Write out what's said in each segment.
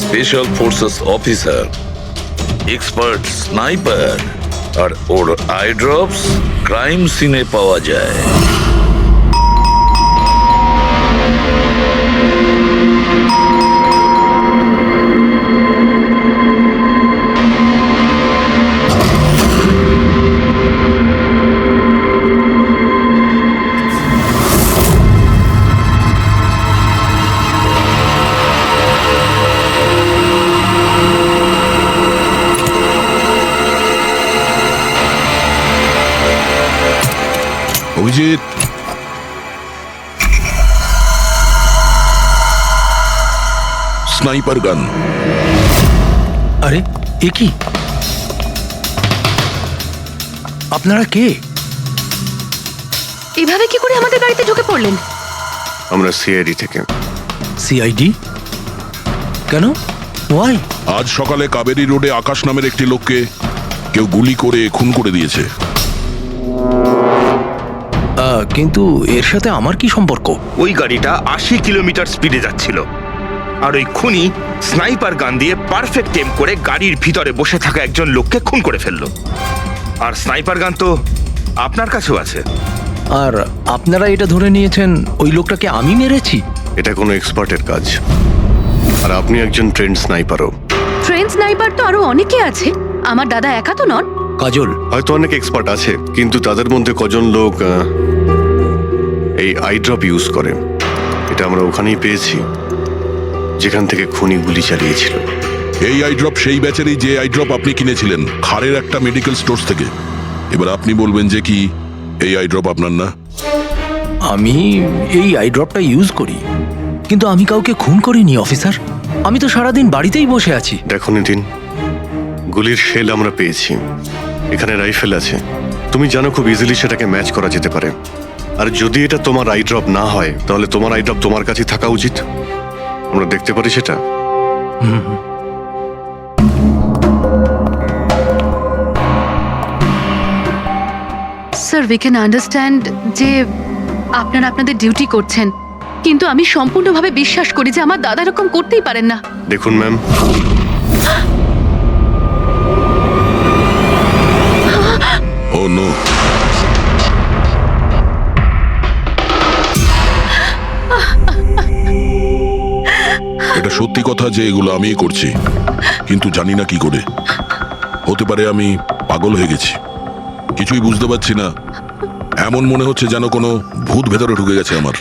Special forces officer, expert sniper, আর ওর eye drops crime সিনে পাওয়া যায়। অভিজিৎ, স্নাইপার গান। আরে এ কি? আপনারা কে? এভাবে কি করে আমাদের বাড়িতে ঢুকে পড়লেন? আমরা সিআইডি থেকে। সিআইডি? কেন? ওয়াই? আজ সকালে কাবেরী রোডে আকাশ নামের একটি লোককে কেউ গুলি করে খুন করে দিয়েছে। কিন্তু এর সাথে আমার কি সম্পর্ক? ওই গাড়িটা 80 কিলোমিটার স্পিডে যাচ্ছিল, আর ওই খুনি স্নাইপার গান দিয়ে পারফেক্ট এম করে গাড়ির ভিতরে বসে থাকা একজন লোককে খুন করে ফেললো। আর স্নাইপার গান তো আপনার কাছেও আছে। আর আপনারা এটা ধরে নিয়েছেন ওই লোকটাকে আমি মেরেছি? এটা কোনো এক্সপার্টের কাজ, আর আপনি একজন ট্রেন্ড স্নাইপারও। ট্রেন স্নাইপার তো আরো অনেকে আছে, আমার দাদা একা তো নন। কাজল, হয়তো অনেক এক্সপার্ট আছে, কিন্তু তাদের মধ্যে কজন লোক এই আই ড্রপ ইউজ করে। এটা আমরা ওখানেই পেয়েছি যেখান থেকে খুনি গুলি চালিয়েছিল। এই আই ড্রপ সেই ব্যাচেরই যে আই ড্রপ আপনি কিনেছিলেন খারের একটা মেডিকেল স্টোর থেকে। এবার আপনি বলবেন যে কি এই আই ড্রপ আপনার না? আমি এই আই ড্রপটা ইউজ করি, কিন্তু আমি কাউকে খুন করিনি অফিসার। আমি তো সারাদিন বাড়িতেই বসে আছি। দেখো নিতিন, গুলির শেল আমরা পেয়েছি, এখানে রাইফেল আছে। তুমি জানো খুব ইজিলি সেটাকে ম্যাচ করা যেতে পারে। আর যদি এটা তোমার আই ড্রপ না হয়, তাহলে তোমার আই ড্রপ তোমার কাছে থাকা উচিত। আমরা দেখতে পারি সেটা। স্যার, উই ক্যান আন্ডারস্ট্যান্ড যে আপনারা আপনাদের ডিউটি করছেন, কিন্তু আমি সম্পূর্ণভাবে বিশ্বাস করি যে আমার দাদা এরকম করতেই পারেন না। দেখুন ম্যাম, ও নো, এটা সত্যি কথা যে এগুলো আমিই করছি, কিন্তু জানি না কি করে। হতে পারে আমি পাগল হয়ে গেছি, কিছুই বুঝতে পারছি না। এমন মনে হচ্ছে যেন কোনো ভূত ভেতরে ঢুকে গেছে আমার।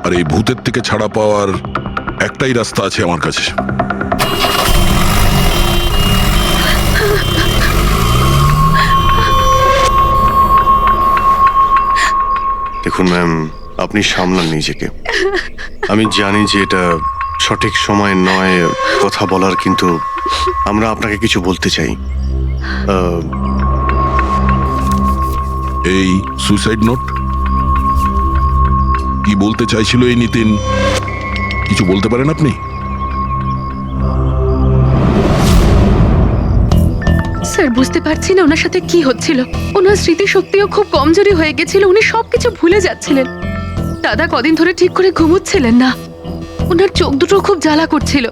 আর এই ভূতের থেকে ছাড়া পাওয়ার একটাই রাস্তা আছে আমার কাছে। দেখুন ম্যাম, আপনি সামলান নিজেকে। আমি জানি যে এটা সঠিক সময় নয় কথা বলার, কিন্তু আমরা আপনাকে কিছু বলতে চাই। এই সুইসাইড নোট কি বলতে চাইছিল এই নিতিন? কিছু বলতে পারেন আপনি? স্যার, বুঝতে পারছি না ওনার সাথে কি হচ্ছিল। ওনার স্মৃতিশক্তিও খুব কমজোরি হয়ে গেছিল, উনি সবকিছু ভুলে যাচ্ছিলেন। দাদা কদিন ধরে ঠিক করে ঘুমোচ্ছিলেন না, ওনার চোখ দুটো খুব জ্বালা করছিল,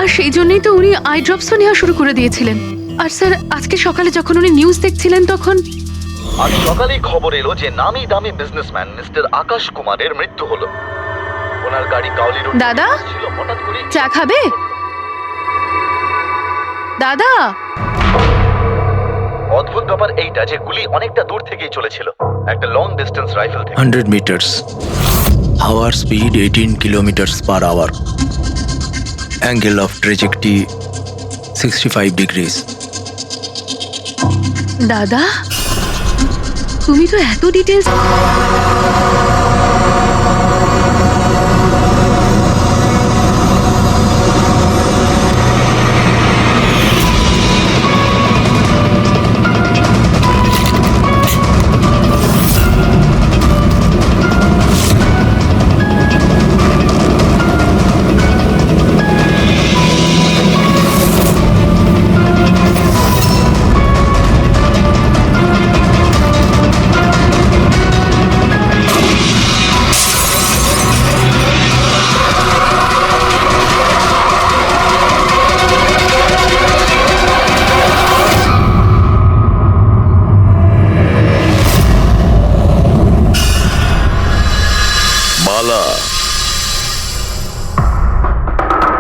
আর সেই জন্যই তো উনি আই ড্রপসও নেওয়া শুরু করে দিয়েছিলেন। আর স্যার, আজকে সকালে যখন উনি নিউজ দেখছিলেন তখন আজ সকালেই খবর এলো যে নামি দামি বিজনেসম্যান মিস্টার আকাশ কুমারের মৃত্যু হলো। ওনার গাড়ি কাউলি রোড দাদা, ছিল, হঠাৎ করে চা খাবে? দাদা, অদ্ভুত ব্যাপার এইটা যে গুলি অনেকটা দূর থেকেই চলেছিল, একটা লং ডিস্টেন্স রাইফেল থেকে। 100 মিটার্স, হাওয়ার speed 18 kilometres per hour, angle of trajectory 65 degrees. দাদা, তুমি তো এত ডিটেলস।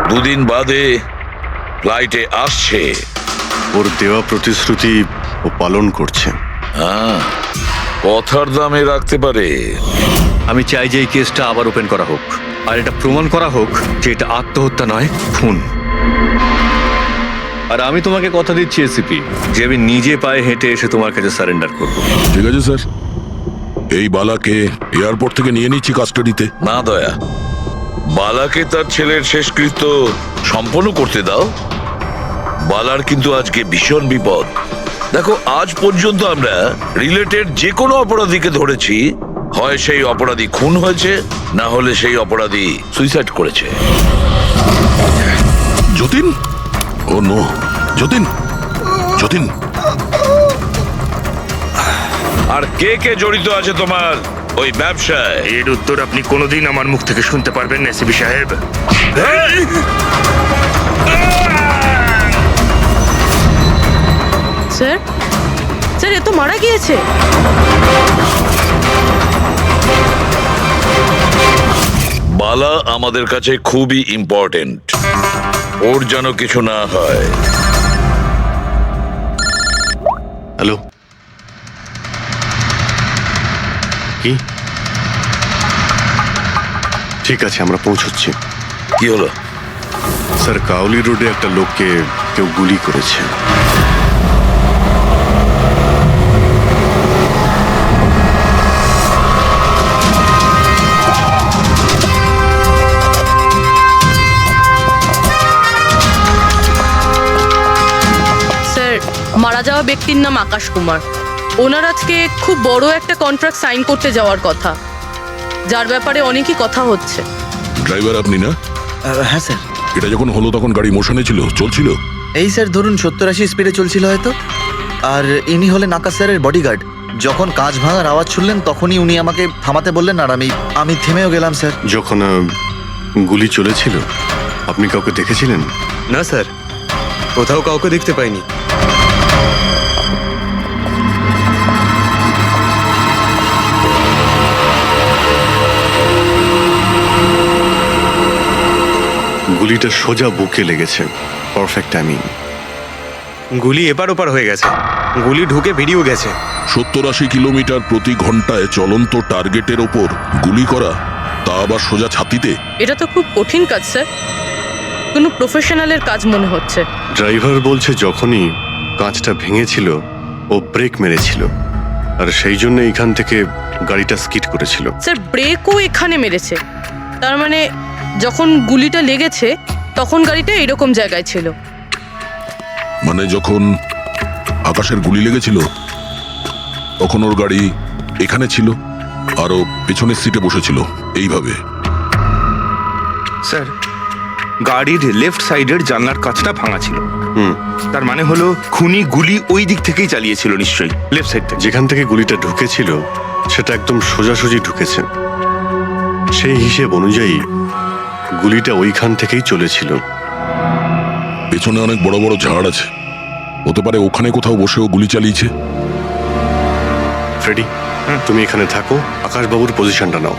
দুদিন বাদে ফ্লাইটে আসছে। ওর দেওয়া প্রতিশ্রুতি ও পালন করছে। হ্যাঁ, কথার দামে রাখতে পারে। আমি চাই যে এই কেসটা আবার ওপেন করা হোক, আর এটা প্রমাণ করা হোক যে এটা আত্মহত্যা নয়, খুন। আর আমি তোমাকে কথা দিচ্ছি এসিপি, যে আমি নিজে পায়ে হেঁটে এসে তোমার কাছে সারেন্ডার করব। ঠিক আছে স্যার, এই বালাকে এয়ারপোর্ট থেকে নিয়ে নিচ্ছি কাস্টাডিতে। না দয়া, বালাকে তার ছেলের শেষকৃত্য সম্পন্ন করতে দাও। বালার কিন্তু আজকে ভীষণ বিপদ। দেখো, আজ পর্যন্ত আমরা রিলেটেড যে কোনো অপরাধীকে ধরেছি, হয় সেই অপরাধী খুন হয়েছে, না হলে সেই অপরাধী সুইসাইড করেছে। যতীন, ও নো, যতীন, যতীন। আর কে কে জড়িত আছে তোমার ওই ব্যবসায়? এর উত্তর আপনি কোনোদিন আমার মুখ থেকে শুনতে পারবেন না এসিপি সাহেব। স্যার, স্যার, এ তো মারা গিয়েছে। বালা আমাদের কাছে খুবই ইম্পর্টেন্ট, ওর যেন কিছু না হয়। হ্যালো, কি? ঠিক আছে, আমরা পৌঁছচ্ছি। কি হলো? স্যার, কাউলি রোডে একটা লোককে কেউ গুলি করেছে। স্যার, মারা যাওয়া ব্যক্তির নাম আকাশ কুমার। ওনার আজকে খুব বড় একটা কন্ট্রাক্ট সাইন করতে যাওয়ার কথা, যার ব্যাপারে অনেকই কথা হচ্ছে। ড্রাইভার আপনি না? হ্যাঁ স্যার। এটা যখন হলো তখন গাড়ি মোশনে ছিল, চলছিল? এই স্যার ধরুন 70-80 স্পিডে চলছিল হয়তো। আর ইনি হলেন আকাশ স্যারের বডিগার্ড। যখন কাঁচ ভাঙার আওয়াজ শুনলেন তখনই উনি আমাকে থামাতে বললেন, আর আমি থেমেও গেলাম স্যার। যখন গুলি চলেছিল আপনি কাউকে দেখেছিলেন? না স্যার, কোথাও কাউকে দেখতে পাইনি। গুলিটা সোজা বুকে লেগেছে। Perfect timing. গুলি এপার ওপার হয়ে গেছে, গুলি ঢুকে বেরিয়েও গেছে। 70-80 কিলোমিটার প্রতি ঘন্টায় চলন্ত টার্গেটের ওপর গুলি করা, তা আবার সোজা ছাতিতে। এটা তো খুব কঠিন কাজ স্যার, কোনো প্রফেশনালের কাজ মনে হচ্ছে। ড্রাইভার বলছে যখনই কাঁচটা ভেঙেছিল ও ব্রেক মেরেছিল, আর সেই জন্য এখান থেকে গাড়িটা স্কিড করেছিল। স্যার, ব্রেকও এখানে মেরেছে, তার মানে যখন গুলিটা লেগেছে তখন গাড়িটা এরকম জায়গায় ছিল। মানে যখন আকাশের গুলি লেগেছিল তখন ওর গাড়ি এখানে ছিল, আর ও পেছনের সিটে বসেছিল এইভাবে। স্যার, গাড়ির লেফট সাইডের জানলার কাঁচটা ভাঙা ছিল। তার মানে হলো খুনি গুলি ওই দিক থেকেই চালিয়েছিল, নিশ্চয়ই লেফট সাইড থেকে। যেখান থেকে গুলিটা ঢুকেছিল সেটা একদম সোজাসুজি ঢুকেছে। সেই হিসেব অনুযায়ী গুলিটা ওইখান থেকেই চলেছিল। পেছনে অনেক বড় বড় ঝাড় আছে, হতে পারে ওখানে কোথাও বসেও গুলি চালিয়েছে। ফ্রেডি, তুমি এখানে থাকো, আকাশবাবুর পজিশনটা নাও।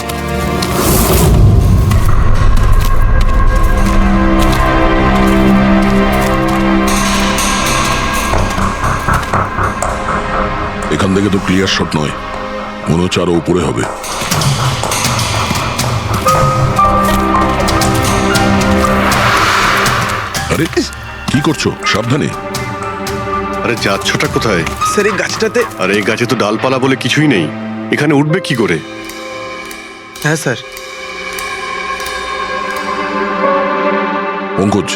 এখান থেকে তো ক্লিয়ার শট নয়, মনে হচ্ছে আরো উপরে হবে। আরে কি করছো? সাবধানে। আরে যাচ্ছটা কোথায়? স্যার, এই গাছটাতে। আরে এই গাছে তো ডালপালা বলে কিছুই নেই, এখানে উঠবে কি করে? হ্যাঁ স্যার। পঙ্কজ,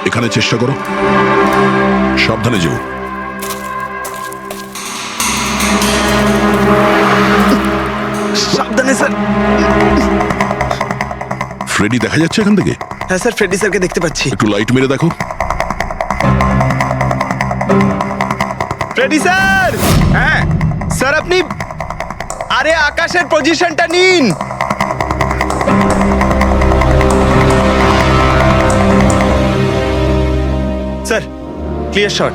এখানে চেষ্টা করো, সাবধানে যেও। সাবধানে স্যার। ফ্রেডি দেখা যাচ্ছে এখান থেকে? হ্যাঁ স্যার, ফ্রেডি স্যারকে দেখতে পাচ্ছি। একটু লাইট মেরে দেখো। Freddie sir! হ্যাঁ স্যার, আপনি আরে আকাশের পজিশনটা নিন। Sir, clear shot.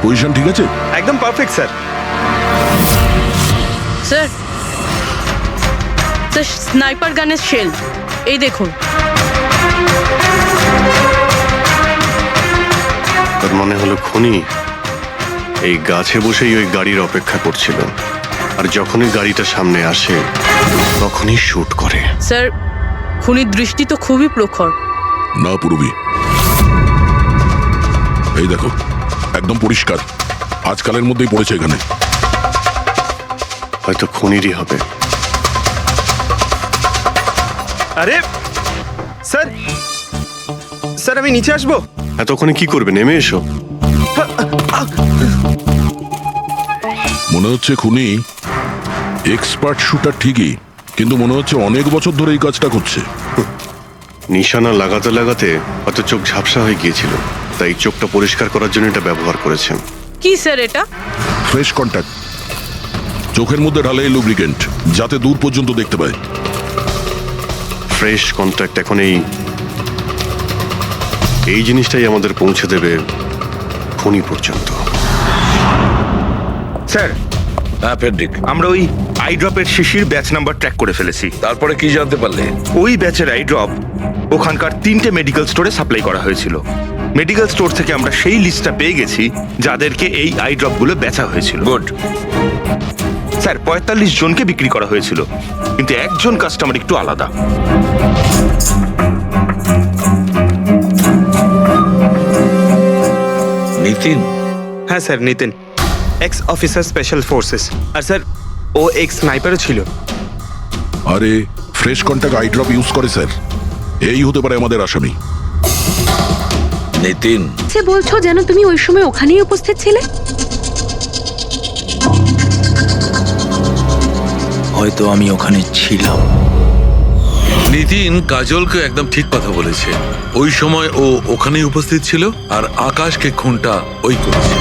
পজিশন ঠিক আছে? একদম perfect sir. Sir, sir, sniper গানের শেল এই দেখুন। তার মানে হলো খুনি এই গাছে বসেই ওই গাড়ির অপেক্ষা করছিল, আর যখনই গাড়িটা সামনে আসে তখনই শুট করে। স্যার, খুনির দৃষ্টি তো খুবই প্রখর। না পুরবি, এই দেখো একদম পরিষ্কার, আজকালের মধ্যেই পড়েছে এখানে। হয়তো খুনিরই হবে। আরে স্যার, স্যার আমি নিচে আসবো? এতক্ষণে কি করবে, নেমে এসো। মনে হচ্ছে খুনি এক্সপার্ট শুটার ঠিকই, কিন্তু মনে হচ্ছে অনেক বছর ধরে এই কাজটা করছে। নিশানা লাগাতে লাগাতে হয়তো চোখ ঝাপসা হয়ে গিয়েছিল, তাই চোখটা পরিষ্কার করার জন্য এটা ব্যবহার করেছে। কি স্যার এটা? ফ্রেশ কন্ট্যাক্ট, চোখের মধ্যে ঢালে এই লুব্রিকেন্ট যাতে দূর পর্যন্ত দেখতে পায়। ফ্রেশ কন্ট্যাক্ট এখন এই জিনিসটাই আমাদের পৌঁছে দেবে খুনি পর্যন্ত। স্যার, হ্যাঁ পেন্ডিক, আমরা ওই আই ড্রপের শিশির ব্যাচ নাম্বার ট্র্যাক করে ফেলেছি। তারপরে কি জানতে পারলে? ওই ব্যাচের আই ড্রপ ওখানকার 3টে মেডিকেল স্টোরে সাপ্লাই করা হয়েছিল। মেডিকেল স্টোর থেকে আমরা সেই লিস্টটা পেয়ে গেছি যাদেরকে এই আই ড্রপগুলো বেচা হয়েছিল। গুড। স্যার, 45 জনকে বিক্রি করা হয়েছিল, কিন্তু একজন কাস্টমার একটু আলাদা। নিতিন? হ্যাঁ sir, Nitin, ex officer special forces. আর স্যার ও এক্স স্নাইপারও ছিল। আরে fresh contact eye drop use করে স্যার, এই হতে পারে আমাদের আসামি। নিতিন, সে বলছো যেন তুমি ওই সময় ওখানেই উপস্থিত ছিলে। হয়তো আমি ওখানে ছিলাম। নিতিন কাজলকে একদম ঠিক কথা বলেছে। ওই সময় ও ওখানেই উপস্থিত ছিল, আর আকাশকে খুনটা ওই করেছে।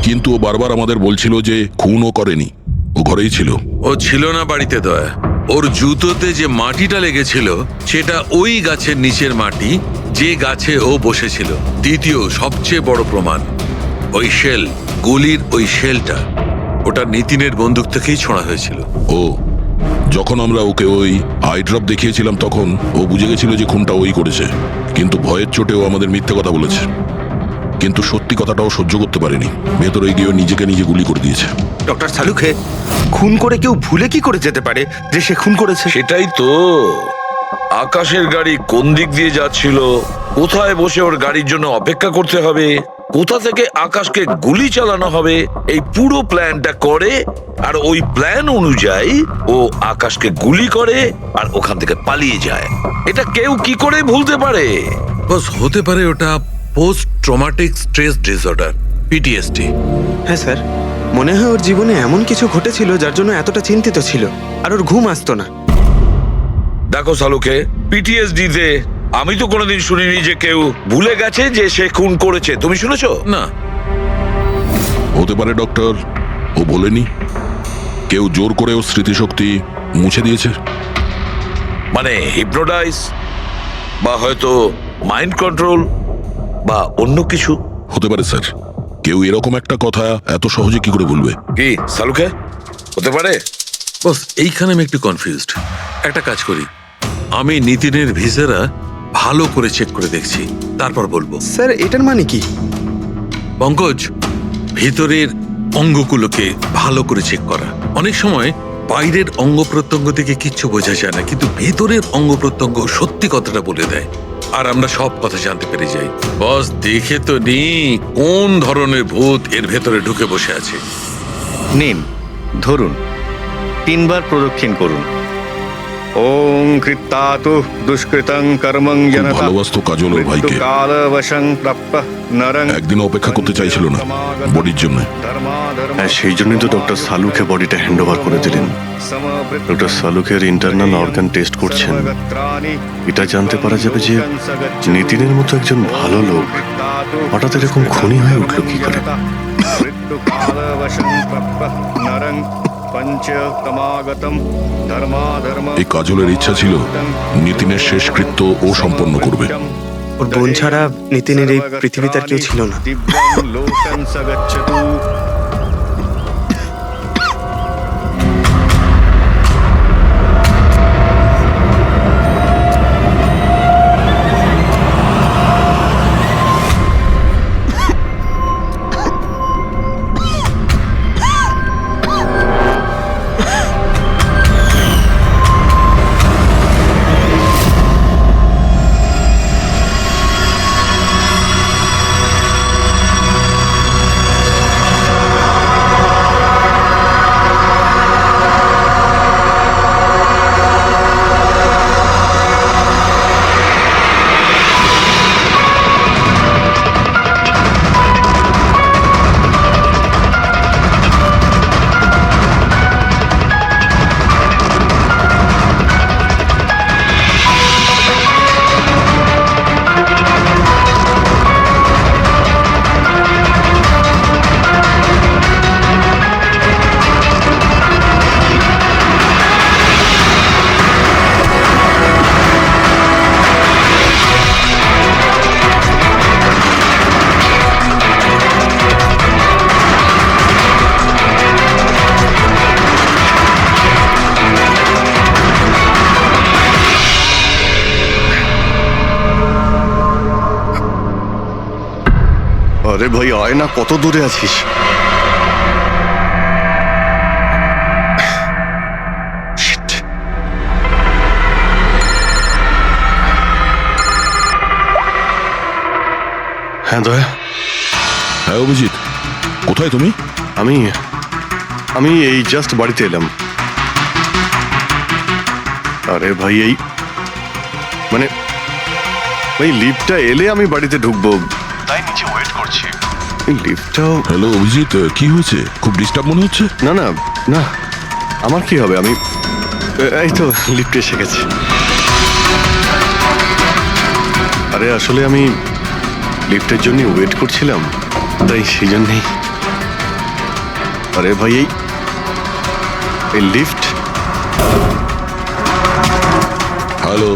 কিন্তু ও বারবার আমাদের বলছিল যে খুনও করেনি, ও ঘরেই ছিল। ও ছিল না বাড়িতে দয়া। ওর জুতোতে যে মাটিটা লেগেছিল সেটা ওই গাছের নিচের মাটি যে গাছে ও বসেছিল। দ্বিতীয় সবচেয়ে বড় প্রমাণ, ওই শেল, গুলির ওই শেলটা, ওটা নিতিনের বন্দুক থেকেই ছোঁড়া হয়েছিল। ও যখন আমরা ওকে ওই আই ড্রপ দেখিয়েছিলাম তখন ও বুঝে গেছিল যে খুনটা ওই করেছে, কিন্তু ভয়ের চোটে ও আমাদের মিথ্যে কথা বলেছে। কিন্তু সত্যি কথাটাও সহ্য করতে পারেনি, ভেতরে গিয়ে নিজেকে নিজে গুলি করে দিয়েছে। ডক্টর সালুখে, খুন করে কেউ ভুলে কি করে যেতে পারে যে সে খুন করেছে? সেটাই তো। আকাশের গাড়ি কোন দিক দিয়ে যাচ্ছিল, কোথায় বসে ওর গাড়ির জন্য অপেক্ষা করতে হবে, কোথা থেকে আকাশকে গুলি চালানো হবে, এই পুরো প্ল্যানটা করে, আর ওই প্ল্যান অনুযায়ী ও আকাশকে গুলি করে আর ওখান থেকে পালিয়ে যায়। এটা কেউ কি করে ভুলতে পারে? বস, হতে পারে ওটা post traumatic stress disorder, PTSD. হ্যাঁ স্যার, মনে হয় ওর জীবনে এমন কিছু ঘটেছিল যার জন্য এতটা চিন্তিত ছিল, আর ওর ঘুম আসতো না। দেখো সালুকে, পিটিএসডি তে আমি তো কোনোদিন শুনিনি যে কেউ ভুলে গেছে যে সে খুন করেছে। তুমি শুনেছো? না। হতে পারে ডক্টর ও বলেনি, কেউ জোর করে ওর স্মৃতিশক্তি মুছে দিয়েছে। মানে হিপনোটাইজ, বা হয়তো মাইন্ড কন্ট্রোল, বা অন্য কিছু। হতে পারে স্যার, কেউ এরকম একটা কথা এত সহজে কি করে বলবে? কি সালুকে, হতে পারে? বস, এইখানে আমি একটু কনফিউজড। একটা কাজ করি, আমি নিতিনের ভিসারা ভালো করে চেক করে দেখছি, তারপর বলবো। স্যার এটার মানে কি? পঙ্কজ, ভিতরের অঙ্গগুলোকে ভালো করে চেক করা। অনেক সময় বাইরের অঙ্গ প্রত্যঙ্গ থেকে কিচ্ছু বোঝা যায় না, কিন্তু ভেতরের অঙ্গ প্রত্যঙ্গ সত্যি কথাটা বলে দেয়, আর আমরা সব কথা জানতে পেরে যাই। বস, দেখে তো নি কোন ধরনের ভূত এর ভেতরে ঢুকে বসে আছে। নিন, ধরুন, 3 বার প্রদক্ষিণ করুন। ওং কৃত্তাতু দুষ্কৃতং কর্মং জনতা ভালোবাসতো কাজল ওর ভাইকে। কালবশং প্রাপ্যঃ নরং। একদিন অপেক্ষা করতে চাইছিল না বডির জন্য। হ্যাঁ, সেই জন্যই তো ডক্টর সালুকে বডিটা হ্যান্ড ওভার করে দিলেন। ডক্টর সালুকের ইন্টারনাল অর্গান টেস্ট করছেন, এটা জানতে পারা যাবে যে নিতিনের মতো একজন ভালো লোক হঠাৎ এরকম খুনি হয়ে উঠল কি করে। এই কাজলের ইচ্ছা ছিল নিতিনের শেষকৃত্য ও সম্পন্ন করবে। ওর বোন ছাড়া নিতিনের এই পৃথিবীতে আর কেউ ছিল না। আরে ভাই আয় না, কত দূরে আছিস? Shit. হ্যাঁ দয়া, হ্যাঁ অভিজিৎ, কোথায় তুমি? আমি আমি এই জাস্ট বাড়িতে এলাম। আরে ভাই এই মানে ভাই লিফটটা এলে আমি বাড়িতে ঢুকবো, তাই নিচে ওয়েট করছি। এই লিফটটাও হ্যালো অভিজিৎ, কি হয়েছে? খুব ডিস্টার্ব মনে হচ্ছে। না না না, আমার কি হবে, আমি এই তো লিফটে এসে গেছি। আরে আসলে আমি লিফটের জন্য ওয়েট করছিলাম, তাই সেই জন্যেই। আরে ভাই এই লিফট। হ্যালো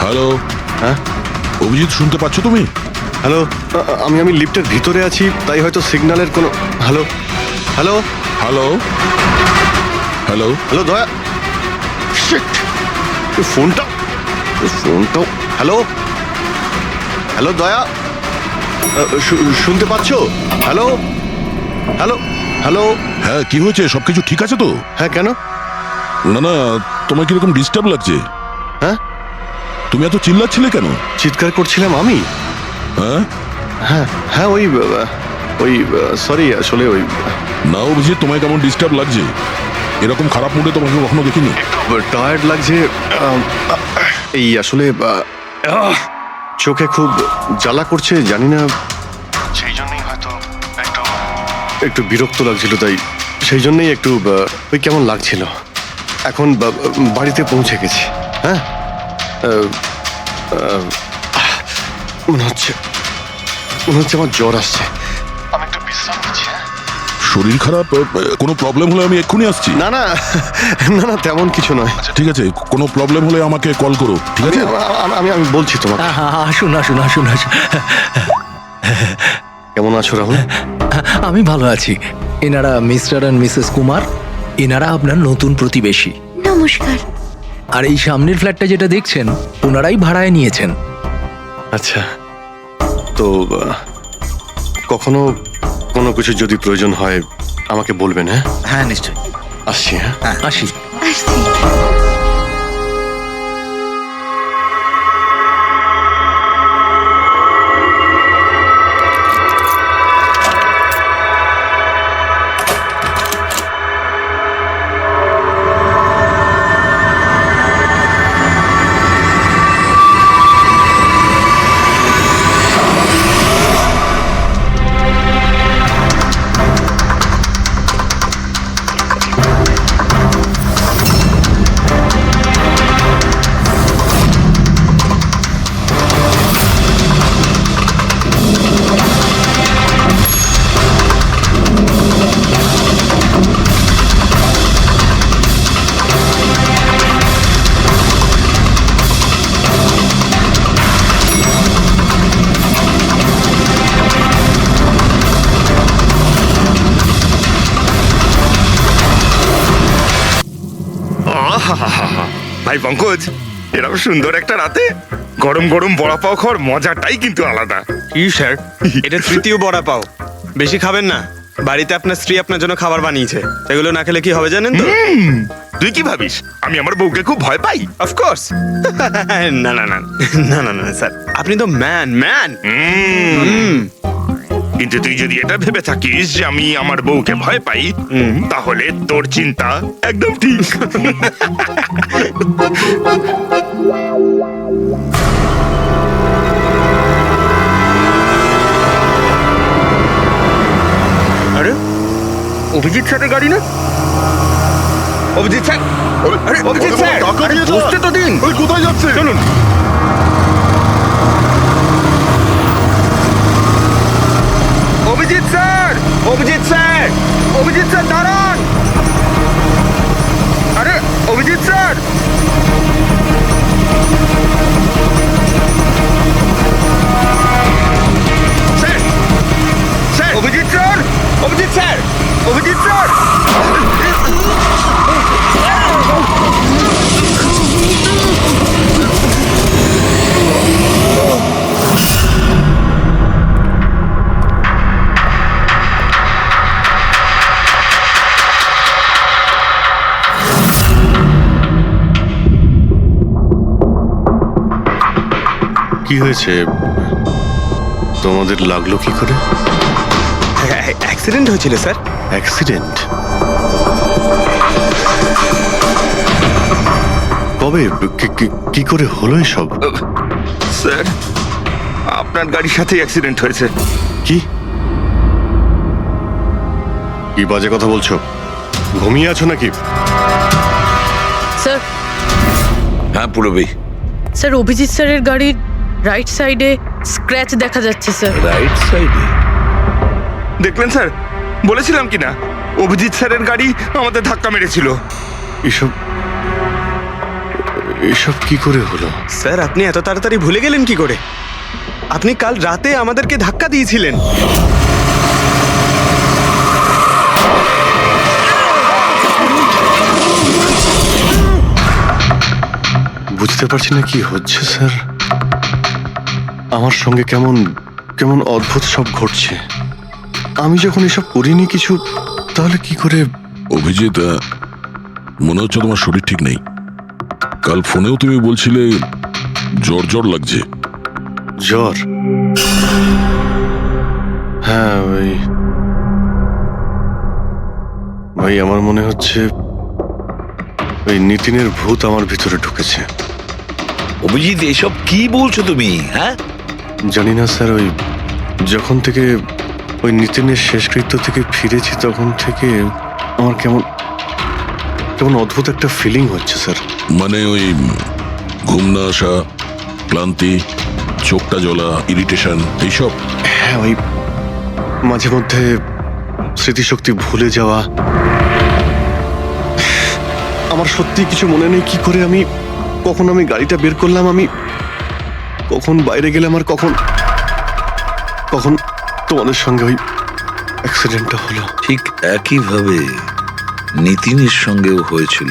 হ্যালো, হ্যাঁ অভিজিৎ শুনতে পাচ্ছ তুমি? হ্যালো, আমি লিফটের ভিতরে আছি, তাই হয়তো সিগন্যালের কোনো। Hello hello hello hello hello দয়া, শিট, ফোনটাও। হ্যালো হ্যালো দয়া, শুনতে পাচ্ছ? Hello hello hello. হ্যাঁ কি হয়েছে? সবকিছু ঠিক আছে তো? হ্যাঁ কেন? না না, তোমার কিরকম ডিস্টার্ব লাগছে? হ্যাঁ তুমি এত চিল্লাচ্ছিলে কেন? চিৎকার করছিলাম আমি? হ্যাঁ হ্যাঁ হ্যাঁ ওই সরি, আসলে ওই না অভিজিৎ, তোমায় কেমন ডিস্টার্ব লাগছে? এরকম খারাপ মুডে তোমাকে কখনো দেখিনি। টায়ার্ড লাগছে, এই আসলে চোখে খুব জ্বালা করছে, জানি না, সেই জন্যই হয়তো একটু বিরক্ত লাগছিল, তাই সেই জন্যই একটু ওই কেমন লাগছিল। এখন বাড়িতে পৌঁছে গেছি। হ্যাঁ মনে হচ্ছে আমার জ্বর আসছে, আমি একটু বিশ্রাম নিচ্ছি। শরীর খারাপ? কোনো প্রবলেম হলে আমি এক্ষুনি আসছি। না না না না, তেমন কিছু নয়। ঠিক আছে, কোনো প্রবলেম হলে আমাকে কল করো, ঠিক আছে? আমি আমি বলছি তোমাকে। আসুন আসুন আসুন আসুন। কেমন আছো রাহুল? আমি ভালো আছি। এনারা মিস্টার অ্যান্ড মিসেস কুমার, এনারা আপনার নতুন প্রতিবেশী। নমস্কার। আর এই সামনের ফ্ল্যাটটা যেটা দেখছেন, ওনারাই ভাড়ায় নিয়েছেন। আচ্ছা, তো কখনো কোনো কিছু যদি প্রয়োজন হয় আমাকে বলবেন। হ্যাঁ হ্যাঁ নিশ্চয়ই। আসছি। হ্যাঁ আসি। আসছি। ভাই পঙ্কজ, এরকম সুন্দর একটা রাতে গরম গরম বড়া পাও খাওয়ার মজাটাই কিন্তু আলাদা। কি স্যার, এটা তৃতীয় বড়া পাও। বেশি খাবেন না, বাড়িতে আপনার স্ত্রী আপনার জন্য খাবার বানিয়েছে, এগুলো না খেলে কি হবে জানেন তো? তুই কি ভাবিস আমি আমার বউকে খুব ভয় পাই? অফকোর্স। না না না না না না স্যার, আপনি তো ম্যান। কিন্তু তুই যদি এটা ভেবে থাকিস যে আমি আমার বউকে ভয় পাই, তাহলে তোর চিন্তা একদম ঠিক। আরে অভিজিৎ স্যারের গাড়ি না? অভিজিৎ স্যার, আরে অভিজিৎ স্যার, বসতে তো দিন। কোথায় যাচ্ছে? চলুন। Abhijit sir, Abhijit sir, Abhijit sir দাঁড়ান। আরে Abhijit sir, sir, sir, Abhijit sir, Abhijit sir, Abhijit sir. হয়েছে তোমাদের লাগলো কি করে? অ্যাক্সিডেন্ট হয়েছিল স্যার। অ্যাক্সিডেন্ট? কবে? কি করে হলো এসব? স্যার আপনার গাড়ির সাথে অ্যাক্সিডেন্ট হয়েছে। কি কি বাজে কথা বলছো? ঘুমিয়ে আছো নাকি? স্যার হ্যাঁ পুরবী, স্যার অভিজিৎ স্যারের গাড়ির রাইট সাইডে স্ক্র্যাচ দেখা যাচ্ছে স্যার। রাইট সাইডে? দেখলেন স্যার, বলেছিলাম কি না অভিজিৎ স্যারের গাড়ি আমাদের ধাক্কা মেরেছিল। এসব এসব কি করে হলো? স্যার আপনি এত তাড়াতাড়ি ভুলে গেলেন কি করে? আপনি কাল রাতে আমাদেরকে ধাক্কা দিয়েছিলেন। বুঝতে পারছি না কি হচ্ছে স্যার। আমার সঙ্গে কেমন কেমন অদ্ভুত সব ঘটছে। আমি যখন এসব করিনি কিছু, তাহলে কি করে? অভিজিৎ, মনে হচ্ছে তোমার শরীর ঠিক নেই। কাল ফোনেও তুমি বলছিলে জ্বর জ্বর লাগছে। জ্বর? হ্যাঁ ভাই আমার মনে হচ্ছে ওই নিতিনের ভূত আমার ভিতরে ঢুকেছে। অভিজিৎ এসব কি বলছো তুমি? হ্যাঁ জানি না স্যার, ওই যখন থেকে ওই নিতিনের শেষকৃত্য থেকে ফিরেছি তখন থেকে আমার কেমন কেমন অদ্ভুত একটা ফিলিং হচ্ছে স্যার। মানে ওই ঘুম না আসা, ক্লান্তি, চোখটা জ্বলা, ইরিটেশন, এইসব? হ্যাঁ, ওই মাঝে মধ্যে স্মৃতিশক্তি ভুলে যাওয়া। আমার সত্যি কিছু মনে নেই কি করে আমি কখন আমি গাড়িটা বের করলাম, আমি কখন বাইরে গেলাম, আর কখন কখন তোমাদের সঙ্গে ওই অ্যাক্সিডেন্টটা হলো। ঠিক একইভাবে নিতিনের সঙ্গেও হয়েছিল।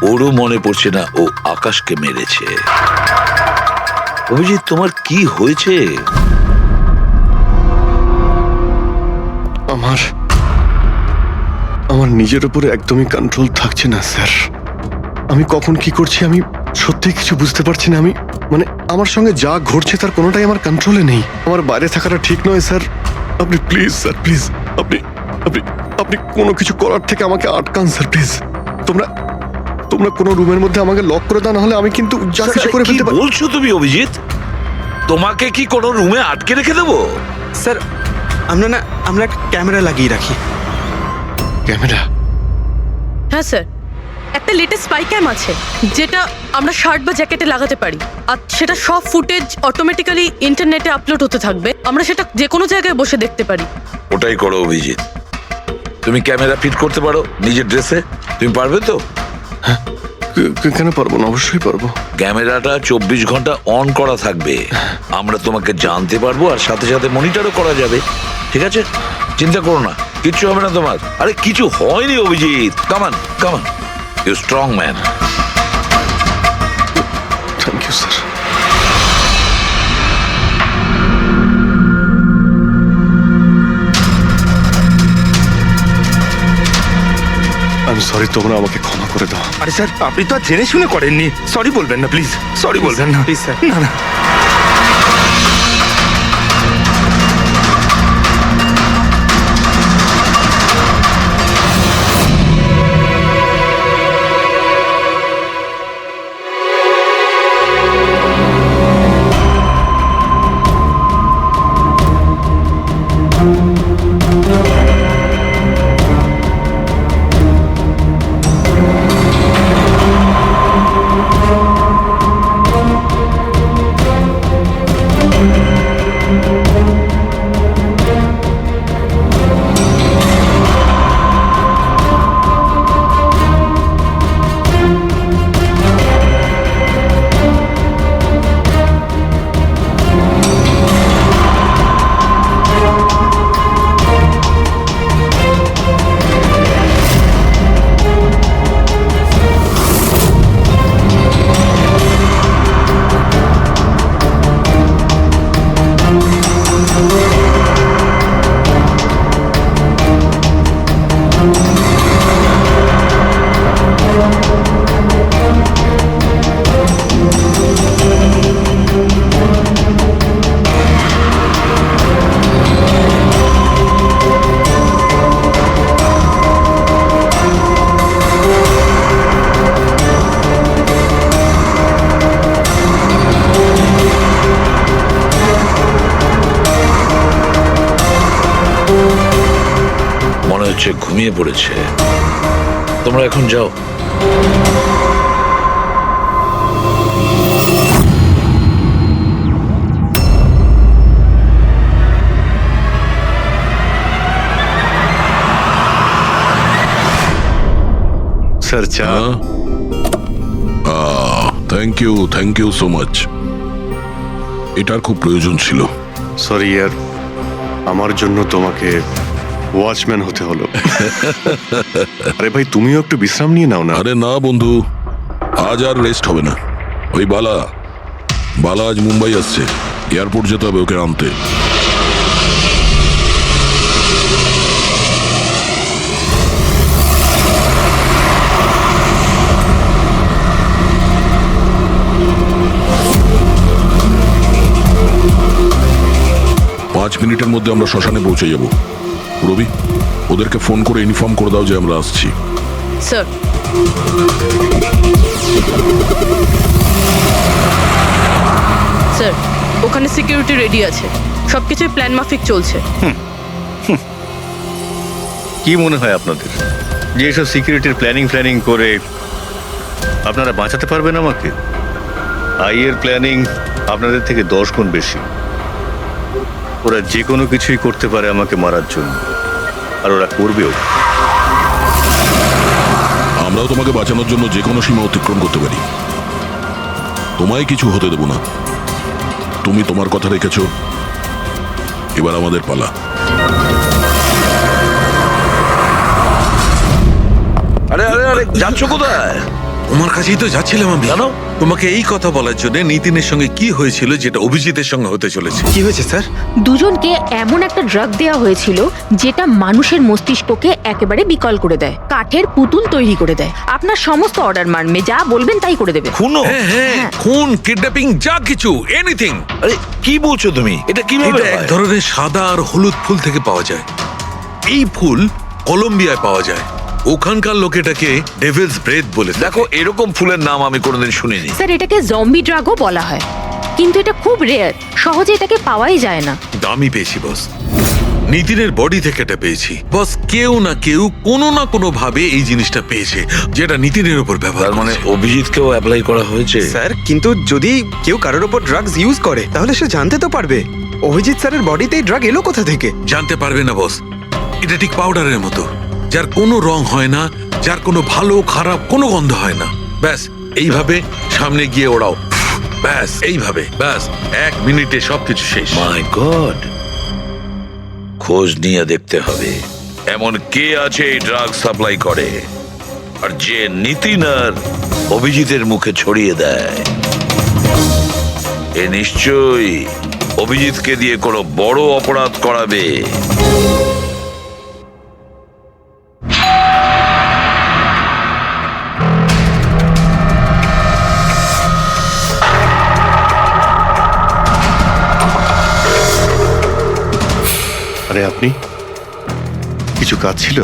ওরও মনে পড়ছে না ও আকাশকে মেরেছে। অভিজিৎ তোমার কি হয়েছে? আমার নিজের উপরে একদমই কন্ট্রোল থাকছে না স্যার। আমি কখন কি করছি আমি সত্যি কিছু বুঝতে পারছি না। আমি মানে আমার সঙ্গে যা ঘটছে তার কোনোটাই আমার কন্ট্রোলে নেই। আমার বাইরে থাকাটা ঠিক নয় স্যার। আপনি প্লিজ স্যার, প্লিজ আপনি আপনি আপনি কোনো কিছু করার থেকে আমাকে আটকান স্যার, প্লিজ। তোমরা তোমরা কোনো রুমের মধ্যে আমাকে লক করে দাও, না হলে আমি কিন্তু যা কিছু করে ফেলতে পারি। বলছো তুমি অভিজিৎ? তোমাকে কি কোনো রুমে আটকে রেখে দেবো? স্যার আমরা একটা ক্যামেরা লাগিয়ে রাখি। ক্যামেরা? হ্যাঁ স্যার, একটা লেটেস্ট স্পাই ক্যাম আছে যেটা আমরা শার্ট বা জ্যাকেটে লাগাতে পারি, আর সেটা সব ফুটেজ অটোমেটিক্যালি ইন্টারনেটে আপলোড হতে থাকবে। আমরা সেটা যে কোনো জায়গায় বসে দেখতে পারি। ওটাই করো অভিজিৎ। তুমি ক্যামেরা ফিট করতে পারো নিজের ড্রেসে? তুমি পারবে তো? কেন পারবো না, অবশ্যই পারবো। ক্যামেরাটা 24 ঘন্টা অন করা থাকবে। আমরা তোমাকে জানতে পারবো, আর সাথে সাথে মনিটরও করা যাবে। ঠিক আছে, চিন্তা করো না, কিচ্ছু হবে না তোমার। আরে কিছু হয়নি Abhijit. Come on come on, you strong man. Thank you sir. আমি সরি, তোমরা আমাকে ক্ষমা করে দাও। আরে স্যার আপনি তো আর জেনে শুনে করেননি। সরি বলবেন না প্লিজ, সরি বলবেন না প্লিজ স্যার। না না হচ্ছে ঘুমিয়ে পড়েছে। তোমরা এখন যাও। স্যার চা। Thank you so much. এটার খুব প্রয়োজন ছিল। সরি ইয়ার, আমার জন্য তোমাকে ওয়াচম্যান হতে হলো। আরে ভাই, তুমিও একটু বিশ্রাম নিয়ে নাও না। আরে না বন্ধু, আজ আর রেস্ট হবে না। ওই বালা আজ মুম্বাই আসছে, এয়ারপোর্ট যেতে হবে ওকে আনতে। পাঁচ মিনিটের মধ্যে আমরা শ্মশানে পৌঁছে যাব। রবি, ওদেরকে ফোন করে ইনফর্ম করে দাও যে আমরা আসছি। স্যার, স্যার ওখানে সিকিউরিটি রেডি আছে, সবকিছুই প্ল্যান মাফিক চলছে। কি মনে হয় আপনাদের যে এসব সিকিউরিটির প্ল্যানিং করে আপনারা বাঁচাতে পারবেন আমাকে? আইয়ের প্ল্যানিং আপনাদের থেকে 10 গুণ বেশি। ওরা যে কোনো কিছুই করতে পারে আমাকে মারার জন্য, আর ওরা করবেও। আমরাও তোমাকে বাঁচানোর জন্য যে কোনো সীমা অতিক্রম করতে পারি। তোমায় কিছু হতে দেব না। তুমি তোমার কথা রেখেছ, এবার আমাদের পালা। আরে আরে আরে, যাচ্ছ কোথায়? তোমার কাছেই তো যাচ্ছিলাম আমি। জানো, তোমাকে এই কথা বলার জন্য নিতিনের সঙ্গে কি হয়েছিল যেটা অভিজিতের সঙ্গে হতে চলেছে। কি হয়েছে স্যার? দুজনকে এমন একটা ড্রাগ দেওয়া হয়েছিল যেটা মানুষের মস্তিষ্ককে একেবারে বিকল করে দেয়, কাঠের পুতুল তৈরি করে দেয়। আপনার সমস্ত অর্ডার মানবে, যা বলবেন তাই করে দেবে। খুনো? হ্যাঁ, খুন, কিডন্যাপিং, যা কিছু, এনিথিং। আরে কি বলছো তুমি? এটা কিভাবে এটা এক হয়? ধরনের সাদা আর হলুদ ফুল থেকে পাওয়া যায়। এই ফুল কলম্বিয়ায় পাওয়া যায়। ওখানকার লোক এটাকে ডেভিলস ব্রেথ বলে। দেখো, এরকম ফুলের নাম আমি কোনোদিন শুনিনি। স্যার, এটাকে জম্বি ড্রাগও বলা হয়, কিন্তু এটা খুব রেয়ার, সহজে এটাকে পাওয়াই যায় না। দামি পেয়েছি বস, নিতিনের বডি থেকে এটা পেয়েছি বস। কেউ না কেউ কোনো না কোনো ভাবে এই জিনিসটা পেয়েছে যেটা নিতিনের উপর ব্যবহার। তার মানে অভিজিৎকেও অ্যাপ্লাই করা হয়েছে? স্যার, কিন্তু যদি কেউ কারোর ওপর ড্রাগস ইউজ করে তাহলে সে জানতে তো পারবে অভিজিৎ স্যারের বডিতে এই ড্রাগ এলো কোথা থেকে। জানতে পারবে না বস। এটা ঠিক পাউডারের মতো, যার কোনো রং হয় না, যার কোনো ভালো খারাপ কোনো গন্ধ হয় না। ব্যাস এইভাবে সামনে গিয়ে ওড়াও, ব্যাস এইভাবে, ব্যাস 1 মিনিটে সবকিছু শেষ। মাই গড, খোঁজ নিয়ে দেখতে হবে এমন কে আছে এই ড্রাগ সাপ্লাই করে, আর যে নিতিন আর অভিজিতের মুখে ছড়িয়ে দেয়। এ নিশ্চয়ই অভিজিৎকে দিয়ে কোনো বড় অপরাধ করাবে। আরে আপনি, কিছু কাজ ছিল?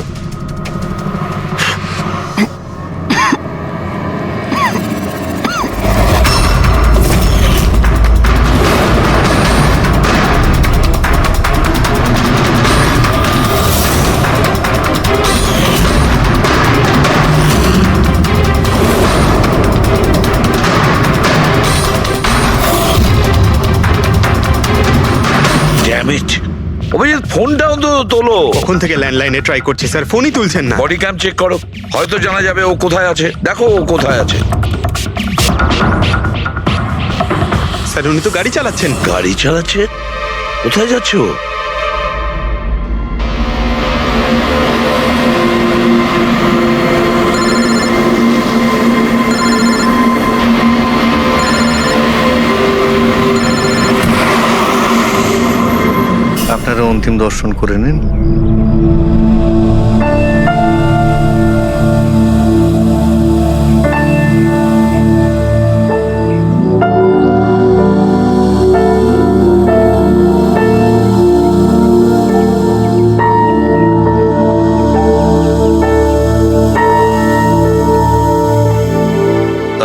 ড্যাম ইট, অভিজিৎ ফোনটাও তো তোলো। কখন থেকে ল্যান্ডলাইনে ট্রাই করছি স্যার, ফোনই তুলছেন না। বডি ক্যাম চেক করো, হয়তো জানা যাবে ও কোথায় আছে। দেখো ও কোথায় আছে। স্যার, উনি তো গাড়ি চালাচ্ছেন। গাড়ি চালাচ্ছে? কোথায় যাচ্ছে ও? আপনারা অন্তিম দর্শন করে নিন।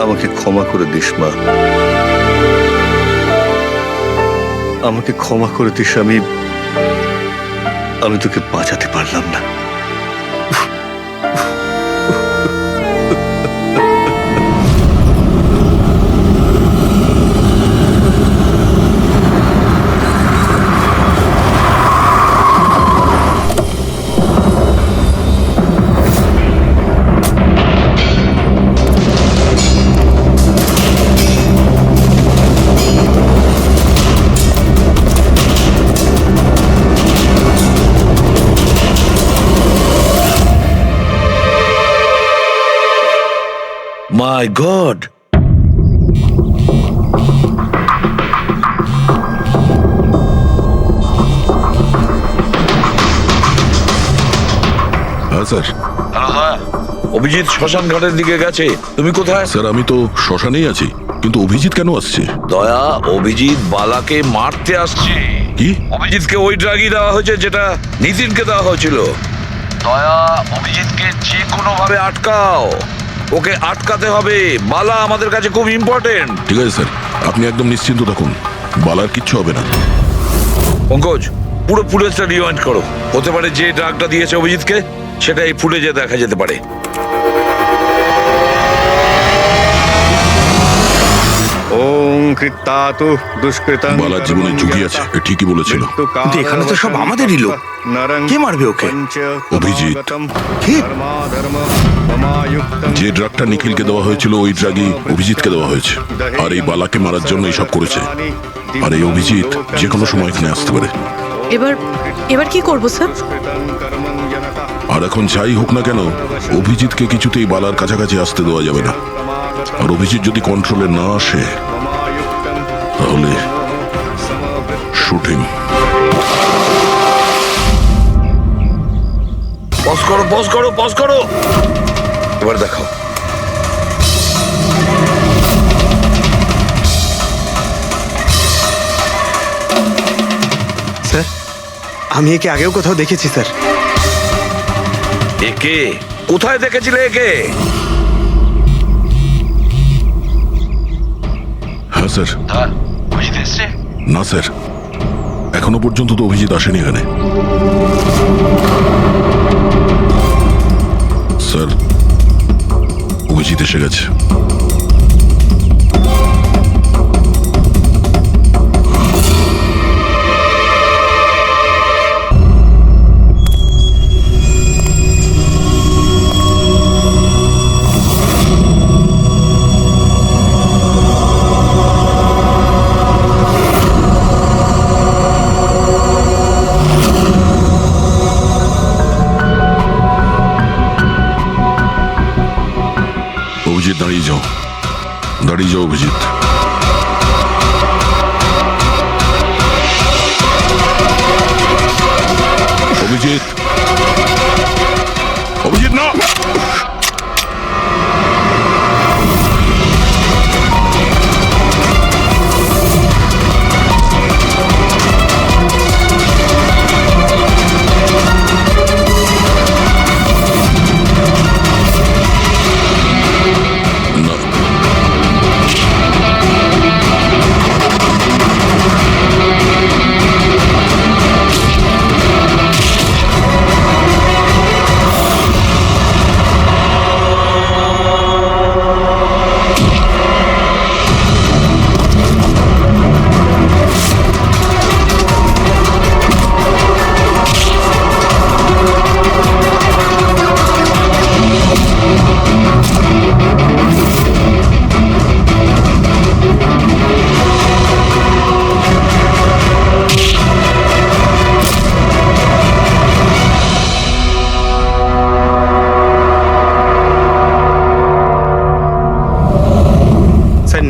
আমাকে ক্ষমা করে দিস মা, আমাকে ক্ষমা করে দিস। আমি তোকে বাঁচাতে পারলাম না। মাই গড, হ্যাঁ স্যার। অভিজিৎ শ্মশান ঘাটের দিকে গেছে। তুমি কোথায়? স্যার আমি তো শ্মশানেই আছি, কিন্তু অভিজিৎ কেন আসছে? দয়া, অভিজিৎ বালাকে মারতে আসছে। কি? অভিজিৎকে ওই ড্রাগই দেওয়া হয়েছে যেটা নিতিনকে দেওয়া হয়েছিল। দয়া, অভিজিৎকে যে কোনো ভাবে আটকাও, ওকে আটকাতে হবে। বালা আমাদের কাছে খুব ইম্পর্টেন্ট। ঠিক আছে স্যার, আপনি একদম নিশ্চিন্ত থাকুন, বালার কিচ্ছু হবে না। পঙ্কজ, পুরো ফুটেজটা রিওয়াইন্ড করো। হতে পারে যে ড্রাগটা দিয়েছে অভিজিৎকে সেটা এই ফুটেজে দেখা যেতে পারে। ওং কৃত্তাতু দুষ্কৃতং বালার জীবনে ঝুঁকি আছে, এ ঠিকই বলেছিল। কিন্তু এখানে তো সব আমাদেরই লোক। কে মারবে ওকে? অভিজিৎ। কি? যে ড্রাগটা নিখিলকে দেওয়া হয়েছিল ওই ড্রাগই অভিজিৎকে দেওয়া হয়েছে, আর এই বালাকে মারার জন্য এইসব করেছে। আর এই অভিজিৎ যে কোনো সময় এখানে আসতে পারে। এবার কি করব স্যার? আর এখন যাই হোক না কেন, অভিজিৎকে কিছুতেই বালার কাছাকাছি আসতে দেওয়া যাবে না। আর অভিজিৎ যদি কন্ট্রোলে না আসে তাহলে শুটিং। পজ করো, পজ করো, পজ করো। এবার দেখাও। স্যার, আমি একে আগেও কোথাও দেখেছি স্যার। একে কোথায় দেখেছিলে একে? হ্যাঁ স্যার। হ্যাঁ, অভিজিৎ এসছে? না স্যার, এখনো পর্যন্ত তো অভিজিৎ আসেনি এখানে। স্যার, অভিজিৎ এসে গেছে। অভিজিৎ দাঁড়িয়ে যাও, দাঁড়িয়ে যাও অভিজিৎ। অভিজিৎ, অভিজিৎ না।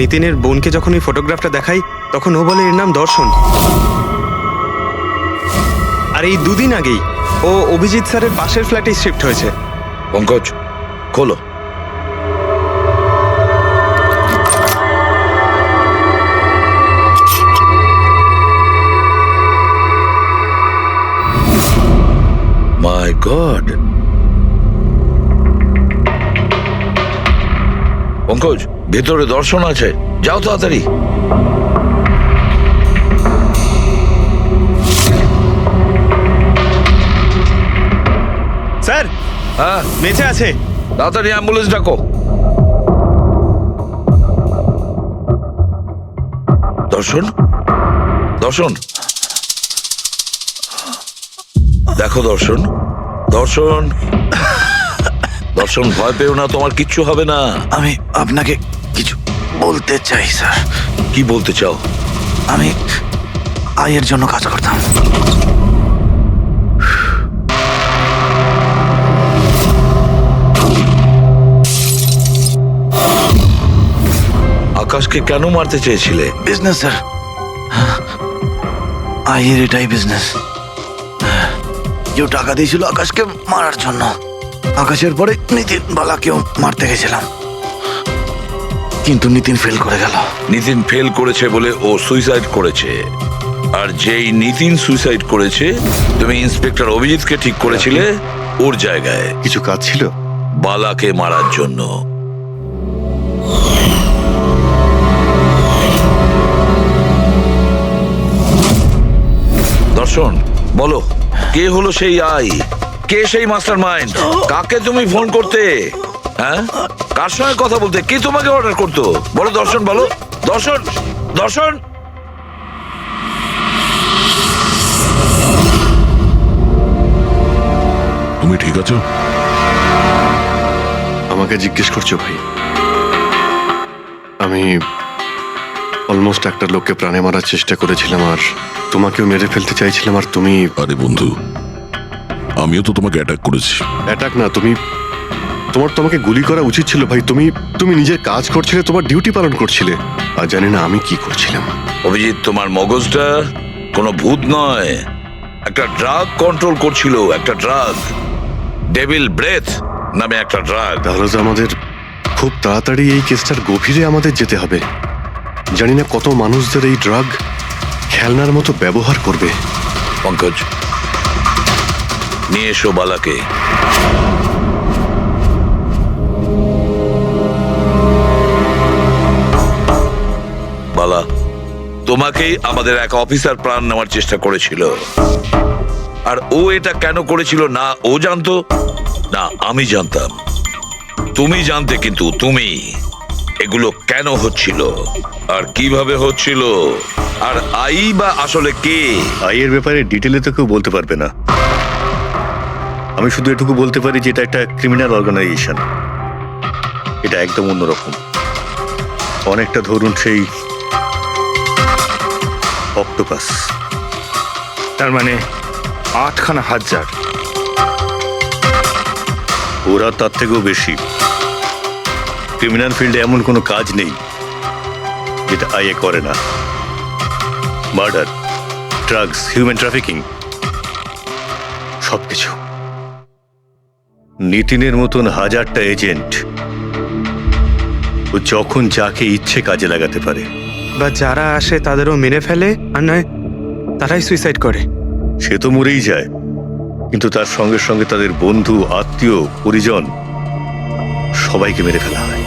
নিতিনের বোনকে যখন এই ফটোগ্রাফটা দেখাই তখন ও বলে এর নাম দর্শন। আর এই দুদিন আগেই ও অভিজিৎ স্যারের পাশের ফ্ল্যাটে শিফট হয়েছে। পঙ্কজ, খোলো। মাই গড। পঙ্কজ, ভেতরে দর্শন আছে, যাও তাড়াতাড়ি। স্যার, হ্যাঁ বেঁচে আছে। তাড়াতাড়ি অ্যাম্বুলেন্স ডাকো। দর্শন, দর্শন, দেখো দর্শন, দর্শন, দর্শন, ভয় পেও না, তোমার কিচ্ছু হবে না। আমি আপনাকে কিছু বলতে চাই স্যার। কি বলতে চাও? আমি আয়ের জন্য কাজ করতাম। আকাশকে কেন মারতে চেয়েছিলে? বিজনেস স্যার, আইয়ের এটাই বিজনেস। কেউ টাকা দিয়েছিল আকাশকে মারার জন্য। আকাশের পরে নিতিন বালাকেও মারতে গেছিলাম, কিন্তু নিতিন ফেল করে গেল। নিতিন ফেল করেছে বলে ও সুইসাইড করেছে, আর যেই নিতিন সুইসাইড করেছে তুমি ইন্সপেক্টর অভিজিৎকে ঠিক করেছিলে ওর জায়গায়। কিছু কাজ ছিল? বালাকে মারার জন্য। দর্শন, বলো কে হলো সেই আই? কে সেই মাস্টার মাইন্ড? কাকে তুমি ফোন করতে? হ্যাঁ, কার সঙ্গে কথা বলতে? কে তোমাকে অর্ডার করতো? বলো দর্শন, বলো দর্শন। দর্শন, তুমি ঠিক আছো? আমাকে জিজ্ঞেস করছো ভাই? আমি অলমোস্ট একটা লোককে প্রাণে মারার চেষ্টা করেছিলাম, আর তোমাকেও মেরে ফেলতে চাইছিলাম, আর তুমি... আরে বন্ধু, আমিও তো তোমাকে অ্যাটাক করেছি। অ্যাটাক না, তোমাকে গুলি করা উচিত ছিল ভাই। তুমি নিজের কাজ করছিলে, তোমার ডিউটি পালন করছিলে, আর জানি না আমি কি করছিলাম। অভিজিৎ, তোমার মগজটা কোনো ভূত নয়, একটা ড্রাগ কন্ট্রোল করছিল। একটা ড্রাগ, ডেভিল ব্রেথ নামে একটা ড্রাগ। তাহলে তো আমাদের খুব তাড়াতাড়ি এই কেসটার গভীরে আমাদের যেতে হবে। জানি না কত মানুষদের এই ড্রাগ খেলনার মতো ব্যবহার করবে। পঙ্কজ, নিয়ে এসো বালাকে। বালা, তোমাকেই আমাদের এক অফিসার প্রাণ নেওয়ার চেষ্টা করেছিল, আর ও এটা কেন করেছিল না ও জানতো না আমি জানতাম। তুমি জানতে, কিন্তু তুমি এগুলো কেন হচ্ছিল আর কিভাবে হচ্ছিল, আর আই বা আসলে কে? আইয়ের ব্যাপারে ডিটেলে তো কেউ বলতে পারবে না। আমি শুধু এটুকু বলতে পারি যে এটা একটা ক্রিমিনাল অর্গানাইজেশন। এটা একদম অন্যরকম, অনেকটা ধরুন সেই অক্টোপাস। তার মানে 8খানা হাজার। ওরা তার থেকেও বেশি। ক্রিমিনাল ফিল্ডে এমন কোনো কাজ নেই যেটা আইএ করে না। মার্ডার, ড্রাগস, হিউম্যান ট্রাফিকিং, সবকিছু। নিতিনের মতন হাজারটা এজেন্ট, ও যখন যাকে ইচ্ছে কাজে লাগাতে পারে। বা যারা আসে তাদেরও মেরে ফেলে, আর নয় তারাই সুইসাইড করে। সে তো মরেই যায়, কিন্তু তার সঙ্গে সঙ্গে তাদের বন্ধু, আত্মীয়, পরিজন সবাইকে মেরে ফেলা হয়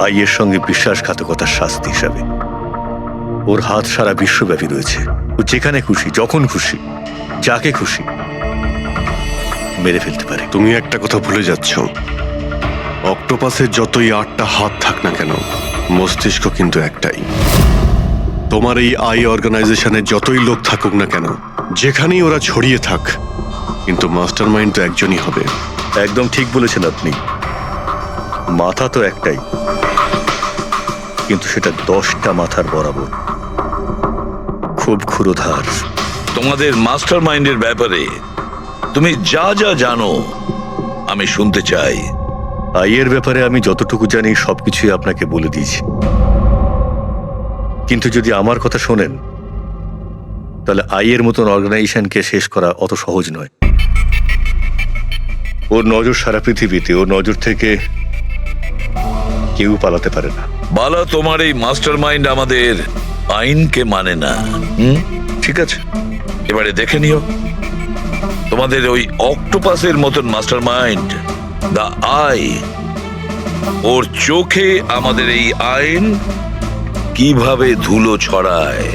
আইয়ের সঙ্গে বিশ্বাসঘাতকতার শাস্তি হিসাবে। ওর হাত সারা বিশ্বব্যাপী রয়েছে। ও যেখানে খুশি, যখন খুশি, যাকে খুশি মেরে ফেলতে পারে। তুমি একটা কথা ভুলে যাচ্ছ, অক্টোপাসের যতই 8টা হাত থাক না কেন, মস্তিষ্ক কিন্তু একটাই। তোমার এই আই অর্গানাইজেশনে যতই লোক থাকুক না কেন, যেখানেই ওরা ছড়িয়ে থাক, কিন্তু মাস্টার মাইন্ড তো একজনই হবে। একদম ঠিক বলেছেন আপনি। মাথা তো একটাই, কিন্তু সেটা 10টা মাথার বরাবর, খুব ক্ষুরোধার। তোমাদের মাস্টার মাইন্ডের ব্যাপারে তুমি যা যা জানো আমি শুনতে চাই। আইয়ের ব্যাপারে আমি যতটুকু জানি সবকিছুই আপনাকে বলে দিয়েছি, কিন্তু যদি আমার কথা শোনেন তাহলে আইয়ের মতন অর্গানাইজেশনকে শেষ করা অত সহজ নয়। ওর নজর সারা পৃথিবীতে, ওর নজর থেকে কেউ পালাতে পারে না। বালা, তোমার এই মাস্টার মাইন্ড আমাদের আইনকে মানে না। ঠিক আছে, এবারে দেখে নিও তোমাদের ওই অক্টোপাসের মতন মাস্টার মাইন্ড, দ্য আই, ওর চোখে আমাদের এই আইন কিভাবে ধুলো ছড়ায়।